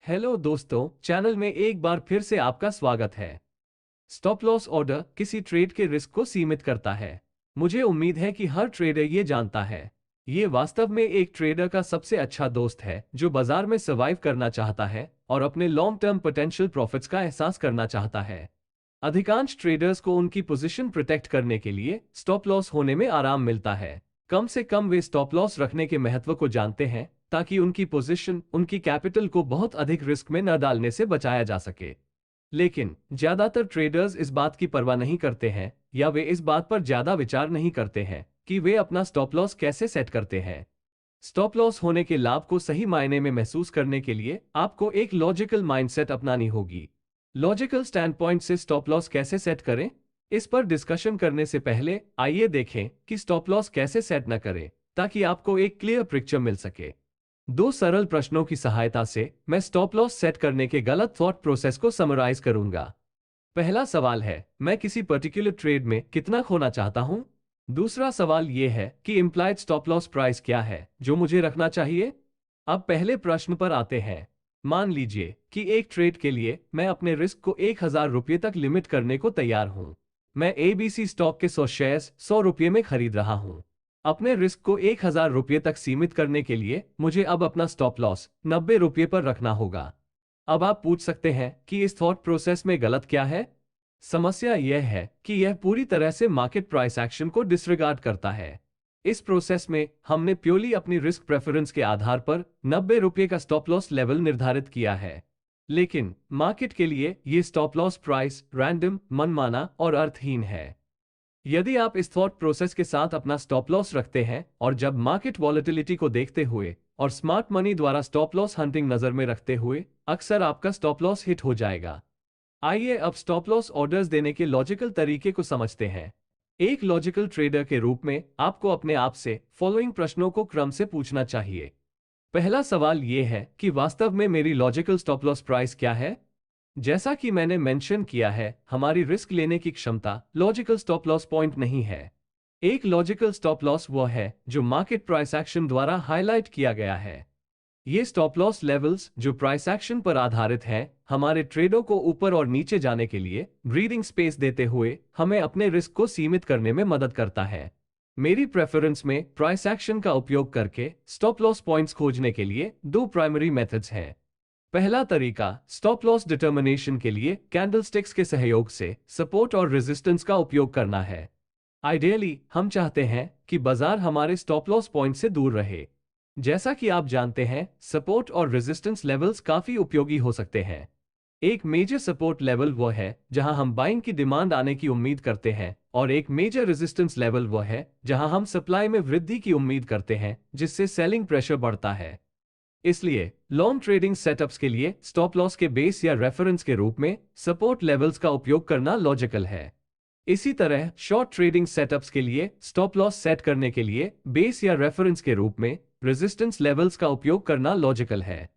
Hello दोस्तों, channel में एक बार फिर से आपका स्वागत है। स्टॉप लॉस ऑर्डर किसी ट्रेड के रिस्क को सीमित करता है। मुझे उम्मीद है कि हर ट्रेडर ये जानता है। ये वास्तव में एक ट्रेडर का सबसे अच्छा दोस्त है जो बाजार में सर्वाइव करना चाहता है और अपने लॉन्ग टर्म पोटेंशियल प्रॉफिट्स का एहसास करना चाहता है। अधिकांश ट्रेडर्स को उनकी पोजीशन प्रोटेक्ट करने के लिए स्टॉप लॉस होने में आराम मिलता है। कम से कम वे स्टॉप लॉस रखने के महत्व को जानते हैं ताकि उनकी पोजीशन उनकी कैपिटल को बहुत अधिक रिस्क में न डालने से बचाया जा सके। लेकिन ज्यादातर ट्रेडर्स इस बात की परवाह नहीं करते हैं या वे इस बात पर ज्यादा विचार नहीं करते हैं कि वे अपना स्टॉप लॉस कैसे सेट करते हैं। स्टॉप लॉस होने के लाभ को सही मायने में महसूस करने के लिए आपको एक लॉजिकल माइंडसेट अपनानी होगी। लॉजिकल स्टैंड पॉइंट से स्टॉप लॉस कैसे सेट करें, इस पर डिस्कशन करने से पहले आइए देखें कि स्टॉप लॉस कैसे सेट न करें ताकि आपको एक क्लियर पिक्चर मिल सके। दो सरल प्रश्नों की सहायता से मैं स्टॉप लॉस सेट करने के गलत थॉट प्रोसेस को समराइज करूंगा। पहला सवाल है, मैं किसी पर्टिकुलर ट्रेड में कितना खोना चाहता हूं। दूसरा सवाल यह है कि इम्प्लाइड स्टॉप लॉस प्राइस क्या है जो मुझे रखना चाहिए। अब पहले प्रश्न पर आते हैं। मान लीजिए कि एक ट्रेड के लिए मैं अपने रिस्क को 1000 रुपये तक लिमिट करने को तैयार हूं। मैं एबीसी स्टॉक के 100 शेयर्स 100 रुपये में खरीद रहा हूं। अपने रिस्क को 1000 रुपये तक सीमित करने के लिए मुझे अब अपना स्टॉप लॉस 90 रुपये पर रखना होगा। अब आप पूछ सकते हैं कि इस थॉट प्रोसेस में गलत क्या है। समस्या यह है कि यह पूरी तरह से मार्केट प्राइस एक्शन को डिसरिगार्ड करता है। इस प्रोसेस में हमने प्योरली अपनी रिस्क प्रेफरेंस के आधार पर 90 रुपये का स्टॉप लॉस लेवल निर्धारित किया है। लेकिन मार्केट के लिए ये स्टॉप लॉस प्राइस रैंडम, मनमाना और अर्थहीन है। यदि आप इस थॉट प्रोसेस के साथ अपना स्टॉप लॉस रखते हैं और जब मार्केट वॉलेटिलिटी को देखते हुए और स्मार्ट मनी द्वारा स्टॉप लॉस हंटिंग नजर में रखते हुए, अक्सर आपका स्टॉप लॉस हिट हो जाएगा। आइए अब स्टॉप लॉस ऑर्डर्स देने के लॉजिकल तरीके को समझते हैं। एक लॉजिकल ट्रेडर के रूप में आपको अपने आप से फॉलोइंग प्रश्नों को क्रम से पूछना चाहिए। पहला सवाल यह है कि वास्तव में मेरी लॉजिकल स्टॉप लॉस प्राइस क्या है। जैसा कि मैंने मेंशन किया है, हमारी रिस्क लेने की क्षमता लॉजिकल स्टॉप लॉस पॉइंट नहीं है। एक लॉजिकल स्टॉप लॉस वह है जो मार्केट प्राइस एक्शन द्वारा हाईलाइट किया गया है। ये स्टॉप लॉस लेवल्स जो प्राइस एक्शन पर आधारित हैं, हमारे ट्रेडों को ऊपर और नीचे जाने के लिए ब्रीदिंग स्पेस देते हुए हमें अपने रिस्क को सीमित करने में मदद करता है। मेरी प्रेफरेंस में प्राइस एक्शन का उपयोग करके स्टॉप लॉस पॉइंट्स खोजने के लिए दो प्राइमरी मेथड्स हैं। पहला तरीका स्टॉप लॉस डिटर्मिनेशन के लिए कैंडलस्टिक्स के सहयोग से सपोर्ट और रेजिस्टेंस का उपयोग करना है। आइडियली हम चाहते हैं कि बाजार हमारे स्टॉप लॉस पॉइंट से दूर रहे। जैसा कि आप जानते हैं, सपोर्ट और रेजिस्टेंस लेवल्स काफी उपयोगी हो सकते हैं। एक मेजर सपोर्ट लेवल वो है जहां हम बाइंग की डिमांड आने की उम्मीद करते हैं और एक मेजर रेजिस्टेंस लेवल वो है जहां हम सप्लाई में वृद्धि की उम्मीद करते हैं, जिससे सेलिंग प्रेशर बढ़ता है। इसलिए लॉन्ग ट्रेडिंग सेटअप्स के लिए स्टॉप लॉस के बेस या रेफरेंस के रूप में सपोर्ट लेवल्स का उपयोग करना लॉजिकल है। इसी तरह शॉर्ट ट्रेडिंग सेटअप्स के लिए स्टॉप लॉस सेट करने के लिए बेस या रेफरेंस के रूप में रेजिस्टेंस लेवल्स का उपयोग करना लॉजिकल है।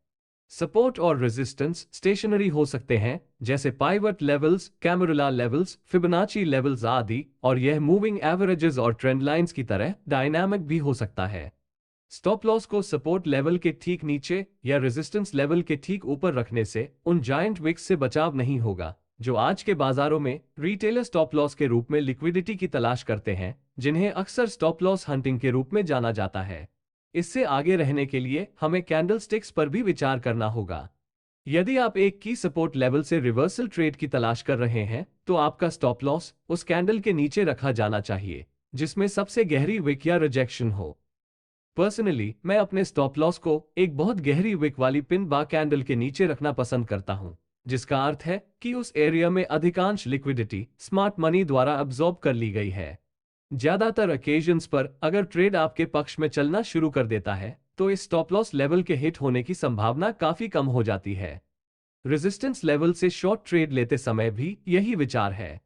सपोर्ट और रेजिस्टेंस स्टेशनरी हो सकते हैं, जैसे pivot levels, camarilla levels, Fibonacci levels आदि, और यह मूविंग एवरेजेस और ट्रेंड लाइंस की तरह डायनामिक भी हो सकता है। स्टॉप लॉस को सपोर्ट लेवल के ठीक नीचे या रेजिस्टेंस लेवल के ठीक ऊपर रखने से उन जायंट विक्स से बचाव नहीं होगा जो आज के बाजारों में रिटेलर स्टॉप लॉस के रूप में लिक्विडिटी की तलाश करते हैं, जिन्हें अक्सर स्टॉप लॉस हंटिंग के रूप में जाना जाता है। इससे आगे रहने के लिए हमें कैंडलस्टिक्स पर भी विचार करना होगा। यदि आप एक की सपोर्ट लेवल से रिवर्सल ट्रेड की तलाश कर रहे हैं, तो आपका स्टॉप लॉस उस कैंडल के नीचे रखा जाना चाहिए जिसमें सबसे गहरी विक या रिजेक्शन हो। पर्सनली मैं अपने स्टॉप लॉस को एक बहुत गहरी विक वाली पिन बार कैंडल के नीचे रखना पसंद करता हूं, जिसका अर्थ है कि उस एरिया में अधिकांश लिक्विडिटी स्मार्ट मनी द्वारा अब्सॉर्ब कर ली गई है। ज्यादातर ओकेजन्स पर अगर ट्रेड आपके पक्ष में चलना शुरू कर देता है तो इस स्टॉप लॉस लेवल के हिट होने की संभावना काफी कम हो जाती है। रेजिस्टेंस लेवल से शॉर्ट ट्रेड लेते समय भी यही विचार है,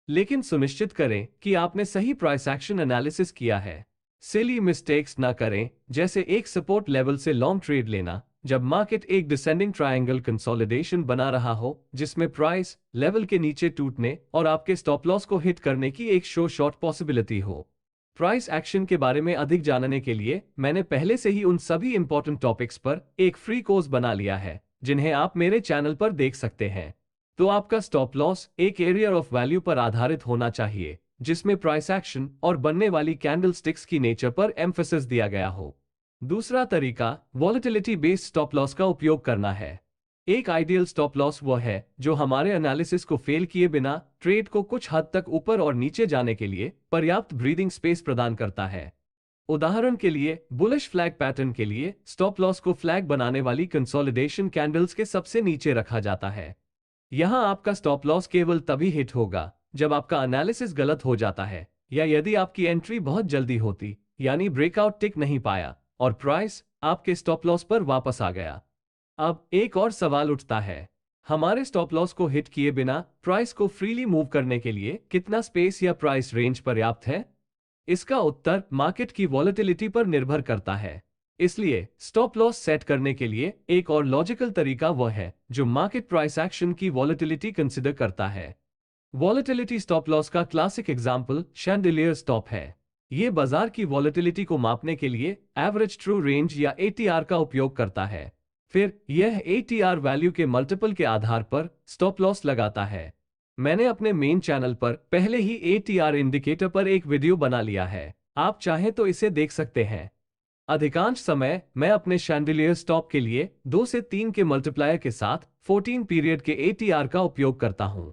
लेकिन सुनिश्चित करें कि आपने सही प्राइस एक्शन एनालिसिस किया है। सिली मिस्टेक्स ना करें, जैसे एक सपोर्ट लेवल से लॉन्ग ट्रेड लेना जब मार्केट एक डिसेंडिंग ट्रायंगल कंसोलिडेशन बना रहा हो जिसमें प्राइस लेवल के नीचे टूटने और आपके स्टॉप लॉस को हिट करने की एक शॉर्ट पॉसिबिलिटी हो। प्राइस एक्शन के बारे में अधिक जानने के लिए मैंने पहले से ही उन सभी इंपॉर्टेंट टॉपिक्स पर एक फ्री कोर्स बना लिया है, जिन्हें आप मेरे चैनल पर देख सकते हैं। तो आपका स्टॉप लॉस एक एरिया ऑफ वैल्यू पर आधारित होना चाहिए, जिसमें प्राइस एक्शन और बनने वाली कैंडलस्टिक्स की नेचर पर एम्फेसिस दिया गया हो। दूसरा तरीका वॉलेटिलिटी बेस्ड स्टॉप लॉस का उपयोग करना है। एक आइडियल स्टॉप लॉस वो है जो हमारे एनालिसिस को फेल किए बिना ट्रेड को कुछ हद तक ऊपर और नीचे जाने के लिए पर्याप्त ब्रीदिंग स्पेस प्रदान करता है। उदाहरण के लिए बुलिश फ्लैग पैटर्न के लिए स्टॉप लॉस को फ्लैग बनाने वाली कंसोलिडेशन कैंडल्स के सबसे नीचे रखा जाता है। यहां आपका स्टॉप लॉस केवल तभी हिट होगा जब आपका एनालिसिस गलत हो जाता है या यदि आपकी एंट्री बहुत जल्दी होती, यानी ब्रेकआउट टिक नहीं पाया और प्राइस आपके स्टॉप लॉस पर वापस आ गया। अब एक और सवाल उठता है, हमारे स्टॉप लॉस को हिट किए बिना प्राइस को फ्रीली मूव करने के लिए कितना स्पेस या प्राइस रेंज पर्याप्त है? इसका उत्तर मार्केट की वॉलेटिलिटी पर निर्भर करता है। इसलिए स्टॉप लॉस सेट करने के लिए एक और लॉजिकल तरीका वह है जो मार्केट प्राइस एक्शन की वॉलेटिलिटी कंसिडर करता है। वॉलेटिलिटी स्टॉप लॉस का क्लासिक एग्जांपल शैंडिलियर स्टॉप है। यह बाजार की वॉलेटिलिटी को मापने के लिए एवरेज ट्रू रेंज या एटीआर का उपयोग करता है। फिर यह एटीआर वैल्यू के मल्टीपल के आधार पर स्टॉप लॉस लगाता है। मैंने अपने मेन चैनल पर पहले ही एटीआर इंडिकेटर पर एक वीडियो बना लिया है, आप चाहें तो इसे देख सकते हैं। अधिकांश समय मैं अपने शैंडिलियर स्टॉप के लिए 2 से 3 के मल्टीप्लायर के साथ 14 पीरियड के एटीआर का उपयोग करता हूं।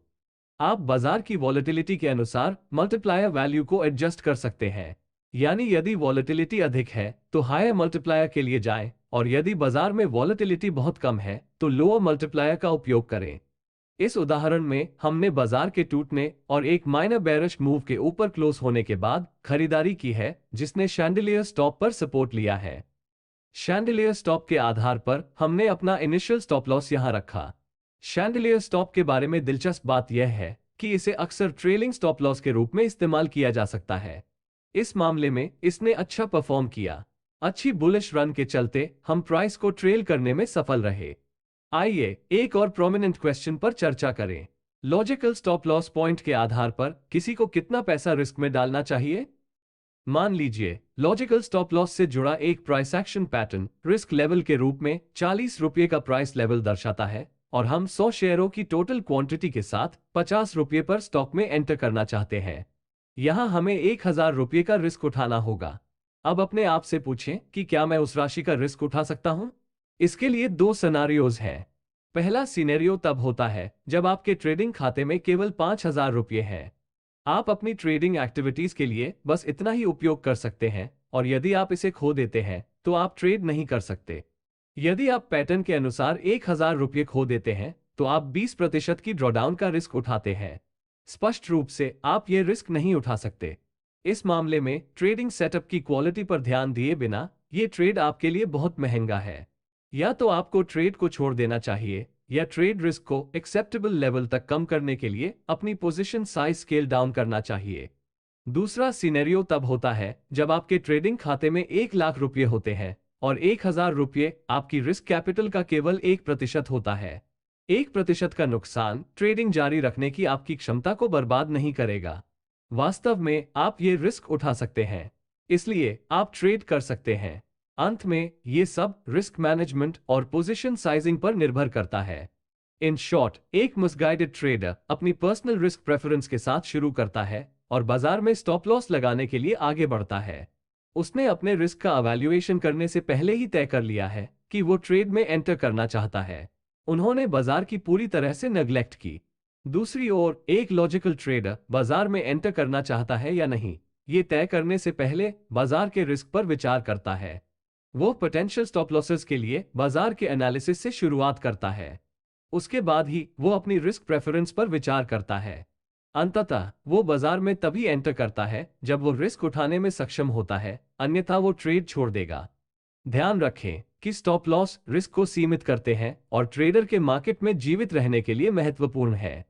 आप बाजार की वॉलेटिलिटी के अनुसार मल्टीप्लायर वैल्यू को एडजस्ट कर सकते हैं, यानी यदि वॉलेटिलिटी अधिक है तो हायर मल्टीप्लायर के लिए जाएं और यदि बाजार में वॉलेटिलिटी बहुत कम है तो लोअर मल्टीप्लायर का उपयोग करें। इस उदाहरण में हमने बाजार के टूटने और एक माइनर बेरिश मूव के ऊपर क्लोज होने के बाद खरीदारी की है, जिसने शैंडिलियर स्टॉप पर सपोर्ट लिया है। शैंडिलियर स्टॉप के आधार पर हमने अपना इनिशियल स्टॉप लॉस यहां रखा। शैंडिलियर स्टॉप के बारे में दिलचस्प बात यह है कि इसे अक्सर ट्रेलिंग स्टॉप लॉस के रूप में इस्तेमाल किया जा सकता है। इस मामले में इसने अच्छा परफॉर्म किया। अच्छी बुलिश रन के चलते हम प्राइस को ट्रेल करने में सफल रहे। आइए एक और प्रोमिनेंट क्वेश्चन पर चर्चा करें। लॉजिकल स्टॉप लॉस पॉइंट के आधार पर किसी को कितना पैसा रिस्क में डालना चाहिए? मान लीजिए लॉजिकल स्टॉप लॉस से जुड़ा एक price action pattern risk level के रूप में 40 रुपये का प्राइस लेवल दर्शाता है और हम 100 शेयरों की टोटल क्वांटिटी के साथ 50 रुपये पर स्टॉक में एंटर करना चाहते हैं। यहां हमें 1000 रुपये का रिस्क उठाना होगा। अब अपने आप से पूछें कि क्या मैं उस राशि का रिस्क उठा सकता हूं? इसके लिए 2 सिनेरियोज हैं। पहला सिनेरियो तब होता है जब आपके ट्रेडिंग खाते में केवल 5000 रुपये हैं। आप अपनी ट्रेडिंग एक्टिविटीज के लिए बस इतना ही उपयोग कर सकते हैं और यदि आप इसे खो देते हैं तो आप ट्रेड नहीं कर सकते। यदि आप पैटर्न के अनुसार 1000 रुपये खो देते हैं तो आप 20% की ड्रॉडाउन का रिस्क उठाते हैं। स्पष्ट रूप से आप ये रिस्क नहीं उठा सकते। इस मामले में ट्रेडिंग सेटअप की क्वालिटी पर ध्यान दिए बिना ये ट्रेड आपके लिए बहुत महंगा है। या तो आपको ट्रेड को छोड़ देना चाहिए या ट्रेड रिस्क को एक्सेप्टेबल लेवल तक कम करने के लिए अपनी पोजीशन साइज स्केल डाउन करना चाहिए। दूसरा सिनेरियो तब होता है जब आपके ट्रेडिंग खाते में 1 लाख रुपये होते हैं और 1000 रुपये आपकी रिस्क कैपिटल का केवल 1% होता है। 1% का नुकसान ट्रेडिंग जारी रखने की आपकी क्षमता को बर्बाद नहीं करेगा। वास्तव में आप ये रिस्क उठा सकते हैं, इसलिए आप ट्रेड कर सकते हैं। अंत में ये सब रिस्क मैनेजमेंट और पोजीशन साइजिंग पर निर्भर करता है। इन शॉर्ट, एक मिसगाइडेड ट्रेडर अपनी पर्सनल रिस्क प्रेफरेंस के साथ शुरू करता है और बाजार में स्टॉप लॉस लगाने के लिए आगे बढ़ता है। उसने अपने रिस्क का इवैल्यूएशन करने से पहले ही तय कर लिया है कि वो ट्रेड में एंटर करना चाहता है। उन्होंने बाजार की पूरी तरह से नेग्लेक्ट की। दूसरी ओर, एक लॉजिकल ट्रेडर बाजार में एंटर करना चाहता है या नहीं, ये तय करने से पहले बाजार के रिस्क पर विचार करता है। वो पोटेंशियल स्टॉप लॉसेस के लिए बाजार के एनालिसिस से शुरुआत करता है। उसके बाद ही वो अपनी रिस्क प्रेफरेंस पर विचार करता है। अंततः वो बाजार में तभी एंटर करता है जब वो रिस्क उठाने में सक्षम होता है, अन्यथा वो ट्रेड छोड़ देगा। ध्यान रखें कि स्टॉप लॉस रिस्क को सीमित करते हैं और ट्रेडर के मार्केट में जीवित रहने के लिए महत्वपूर्ण है।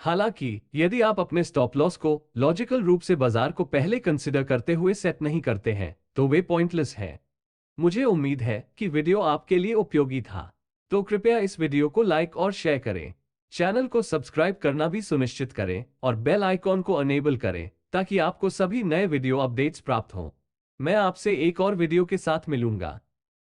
हालांकि यदि आप अपने स्टॉप लॉस को लॉजिकल रूप से बाजार को पहले कंसिडर करते हुए सेट नहीं करते हैं तो वे पॉइंटलेस हैं। मुझे उम्मीद है कि वीडियो आपके लिए उपयोगी था, तो कृपया इस वीडियो को लाइक और शेयर करें। चैनल को सब्सक्राइब करना भी सुनिश्चित करें और बेल आइकॉन को अनेबल करें ताकि आपको सभी नए वीडियो अपडेट्स प्राप्त हों। मैं आपसे एक और वीडियो के साथ मिलूंगा।